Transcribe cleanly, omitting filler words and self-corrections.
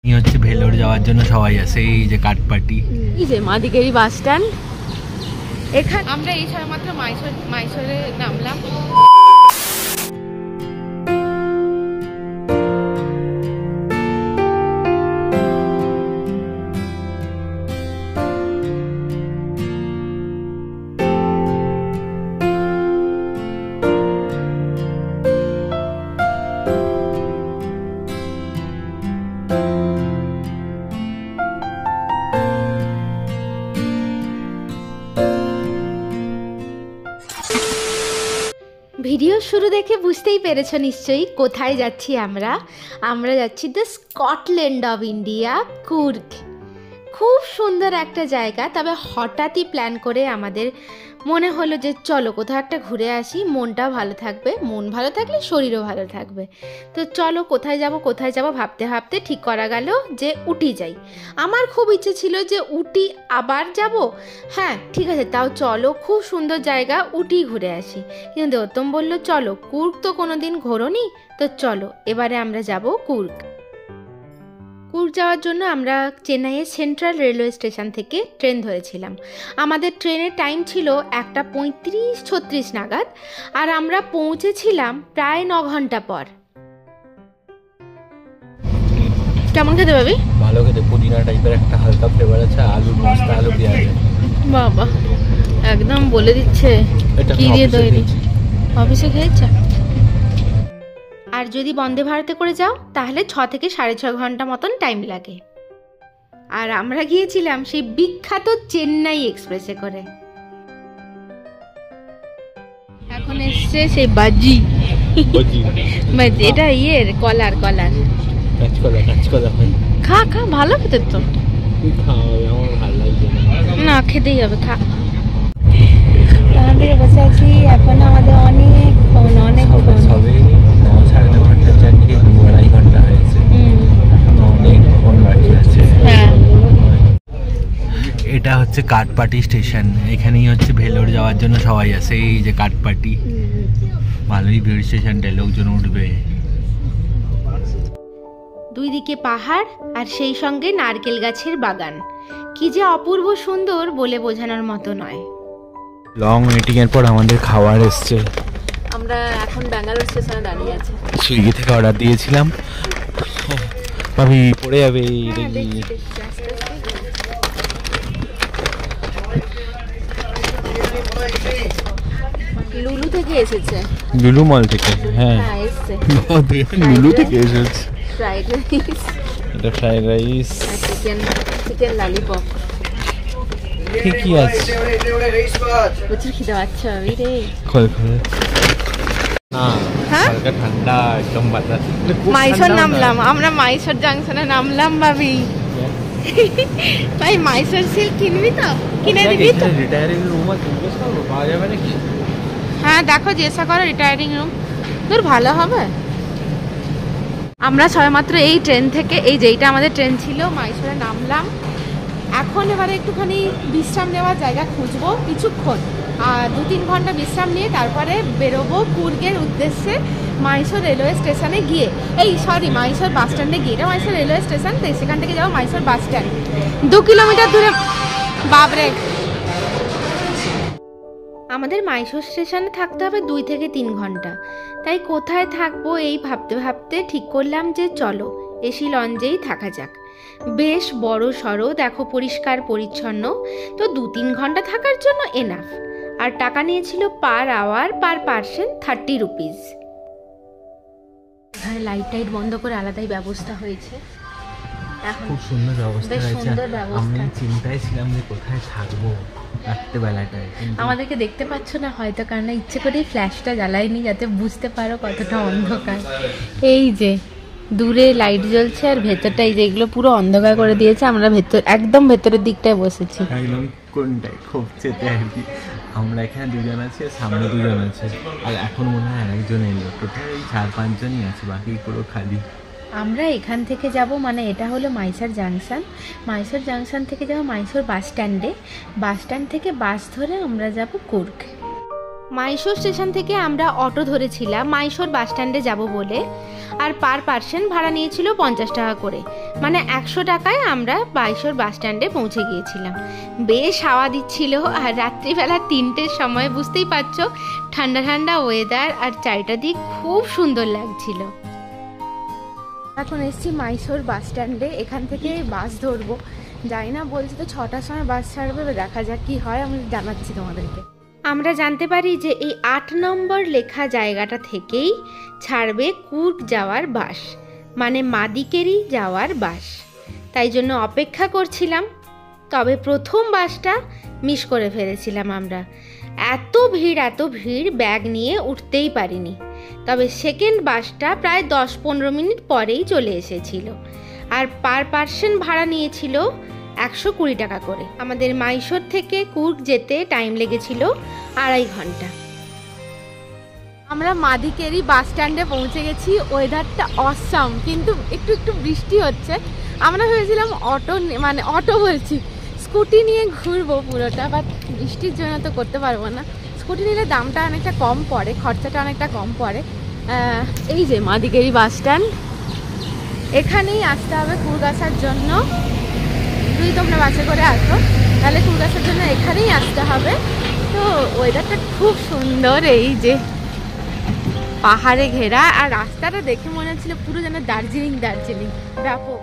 এই হচ্ছে ভেলোর যাওয়ার জন্য সবাই আসে, এই যে কাঠপাটি, এই যে মাদিকেরি বাস স্ট্যান্ড। এখানে আমরা এই সময় মাত্র মাইসরে নামলাম। ভিডিও শুরু দেখে বুঝতেই পেরেছ নিশ্চয়ই কোথায় যাচ্ছি আমরা যাচ্ছি the Scotland of India, Coorg. খুব সুন্দর একটা জায়গা, তবে হঠাৎই প্ল্যান করে আমাদের মনে হলো যে চলো কোথাও একটা ঘুরে আসি, মনটা ভালো থাকবে, মন ভালো থাকলে শরীরও ভালো থাকবে। তো চলো কোথায় যাব ভাবতে ভাবতে ঠিক করা গেল যে উটি যাই। আমার খুব ইচ্ছে ছিল যে উটি আবার যাব, হ্যাঁ ঠিক আছে তাও চলো, খুব সুন্দর জায়গা, উটি ঘুরে আসি। কিন্তু দেবোত্তম বলল চলো কুর্গ তো কোনো দিন ঘোরোনি, তো চলো এবারে আমরা যাব কুর্গ। কুর্গ যাওয়ার জন্য আমরা চেন্নাইয়ের সেন্ট্রাল রেলওয়ে স্টেশন থেকে ট্রেন ধরেছিলাম। আমাদের ট্রেনের টাইম ছিল 1:35-36 নাগাদ, আর আমরা পৌঁছেছিলাম প্রায় 9 ঘন্টা পর। কেমন খেতে পাবি? ভালো খেতে, পুদিনা টাইপের একটা হালকা ফ্লেভার আছে, আলু মস্ত, আলু পেঁয়াজ। বাবা একদম বলে দিচ্ছে কি দিয়ে তৈরি। অফিসে খেয়েছে। আর যদি বন্দে ভারতে করে যাও তাহলে 6 থেকে 6.5 ঘন্টা মতন টাইম লাগে। আর আমরা গিয়েছিলাম সেই বিখ্যাত চেন্নাই এক্সপ্রেসে করে। এখন এসছে সেই বাজি, এটা ইয়ের কলার খা ভালো খেতে তো না, খেতেই হবে, খা। আমাদের বসে আছি এখন, আমাদের অনেক এটা হচ্ছে কাঠপাটি স্টেশন। এখানেই হচ্ছে ভেলোর যাওয়ার জন্য সবাই আসে, এই যে কাঠপাটি। ভালোই ভিড় স্টেশনটা, লোকজন উঠবে। দুই দিকে পাহাড় আর সেই সঙ্গে নারকেল গাছের বাগান, কি যে অপূর্ব সুন্দর বলে বোঝানোর মতো নয়। লং ওয়েটিং এর পর আমাদের খাবার এসছে। আমরা এখন ব্যাঙ্গালোর স্টেশনে দাঁড়িয়ে আছি। সুইগি থেকে অর্ডার দিয়েছিলাম। ভাবি পড়ে যাবে লুলু থেকে এসেছে, লুলু মল থেকে। হ্যাঁ এসেছে লুলু থেকে এসেছে। ফ্রাইড রাইস, এটা ফ্রাইড রাইস, চিকেন ললিপপ। ঠিকই আছে। প্রচুর খিদে পাচ্ছে আমি রে। খোল না, হালকা ঠান্ডা একদম বাতাস। মাইসর নামলাম আমরা, মাইসর জাংশনে নামলাম ভাবি। ভাই মাইসর সিল্ক কিনবি তো? কিনে দিবি তো? রিটায়ারিং রুম আছে, পাওয়া যাবে নাকি? হ্যাঁ দেখো চেষ্টা করো, রিটায়ারিং রুম তোর ভালো হবে। আমরা সবেমাত্র এই ট্রেন থেকে, এই যেইটা আমাদের ট্রেন ছিল, মাইসরে নামলাম। এখন এবারে একটুখানি বিশ্রাম নেওয়ার জায়গা খুঁজবো কিছুক্ষণ, আর 2-3 ঘন্টা বিশ্রাম নিয়ে তারপরে বেরোবো কুর্গের উদ্দেশ্যে, মাইসর রেলওয়ে স্টেশনে গিয়ে, মাইসর বাস স্ট্যান্ডে গিয়ে। এটা মাইসর রেলওয়ে স্টেশন, তো সেখান থেকে যাবো মাইসর বাস স্ট্যান্ড। 2 কিলোমিটার দূরে। বাবরে, আমাদের মাইসর স্টেশনে থাকতে হবে 2 থেকে 3 ঘন্টা। তাই কোথায় থাকবো এই ভাবতে ভাবতে ঠিক করলাম যে চলো এসি লঞ্চেই থাকা যাক। বেশ বড় সড়ো, দেখো পরিষ্কার পরিচ্ছন্ন, তো 2-3 ঘন্টা থাকার জন্য এনাফ। আর টাকা নিয়েছিল per hour per person 30 rupees. এখানে লাইট টাইট বন্ধ করে আলাদাই ব্যবস্থা হয়েছে। খুব সুন্দর ব্যবস্থা হয়েছে। আমি চিন্তায় ছিলাম যে কোথায় থাকবো রাত্রেবেলাটায়। আমাদেরকে দেখতে পাচ্ছ না হয়তো, কারণ ইচ্ছে করেই ফ্ল্যাশটা জ্বালাইনি যাতে বুঝতে পারো কতটা অন্ধকার। এই যে দূরে লাইট জ্বলছে, আর ভেতরটা এই যে এগুলো পুরো অন্ধকার করে দিয়েছে। আমরা একদম ভেতরের দিকটায় বসেছি, একদম কোনটায় খোপচেতে আর কি। আমরা এখানে 2 জন আছি, সামনে 2 জন আছে, আর এখন মনে হয় আরেকজন এলো। টোটাল 4-5 জনই আছে, বাকি পুরো খালি। আমরা এখান থেকে যাব, মানে এটা হলো মাইসর জাংশন। মাইসর জাংশন থেকে যাব মাইসর বাস স্ট্যান্ডে। বাস স্ট্যান্ড থেকে বাস ধরে আমরা যাব কুর্গ। মাইসোর স্টেশন থেকে আমরা অটো ধরেছিলাম মাইসোর বাস স্ট্যান্ডে যাব বলে। আর পার পার্সন ভাড়া নিয়েছিল 50 টাকা করে, মানে 100 টাকায় আমরা বাইশোর বাস স্ট্যান্ডে পৌঁছে গিয়েছিলাম। বেশ হাওয়া দিচ্ছিল, আর রাত্রিবেলা 3টের সময় বুঝতেই পারছো ঠান্ডা ঠান্ডা ওয়েদার, আর চারিটা দিক খুব সুন্দর লাগছিল। এখন এসছি মাইসোর বাস স্ট্যান্ডে, এখান থেকে বাস ধরবো। জানি না, বলছি তো 6টার সময় বাস ছাড়বে, দেখা যাক কি হয়, আমি জানাচ্ছি তোমাদেরকে। আমরা জানতে পারি যে এই 8 নম্বর লেখা জায়গাটা থেকেই ছাড়বে কুর্গ যাওয়ার বাস, মানে মাদিকেরি যাওয়ার বাস। তাই জন্য অপেক্ষা করছিলাম। তবে প্রথম বাসটা মিস করে ফেলেছিলাম আমরা। এত ভিড়, ব্যাগ নিয়ে উঠতেই পারিনি। তবে সেকেন্ড বাসটা প্রায় 10-15 মিনিট পরেই চলে এসেছিল, আর পার পার্সন ভাড়া নিয়েছিল 120 টাকা করে। আমাদের মাইসোর থেকে কুর্গ যেতে টাইম লেগেছিল 2.5 ঘন্টা। আমরা মাদিকেরি বাস স্ট্যান্ডে পৌঁছে গেছি। ওয়েদারটা অসাম, কিন্তু একটু একটু বৃষ্টি হচ্ছে। আমরা ভেবেছিলাম অটো বলছি, স্কুটি নিয়ে ঘুরবো পুরোটা, বাট বৃষ্টির জন্য তো করতে পারবো না। স্কুটি নিলে দামটা অনেকটা কম পড়ে, খরচাটা অনেকটা কম পড়ে। এই যে মাদিকেরি বাস স্ট্যান্ড, এখানেই আসতে হবে কুর্গ আসার জন্য। যদি তোমরা বাসে করে আসো তাহলে কুর্গ আসার জন্য এখানেই আসতে হবে। তো ওয়েদারটা খুব সুন্দর, এই যে পাহাড়ে ঘেরা, আর রাস্তাটা দেখে মনে হচ্ছিল পুরো যেন দার্জিলিং ব্যাপক।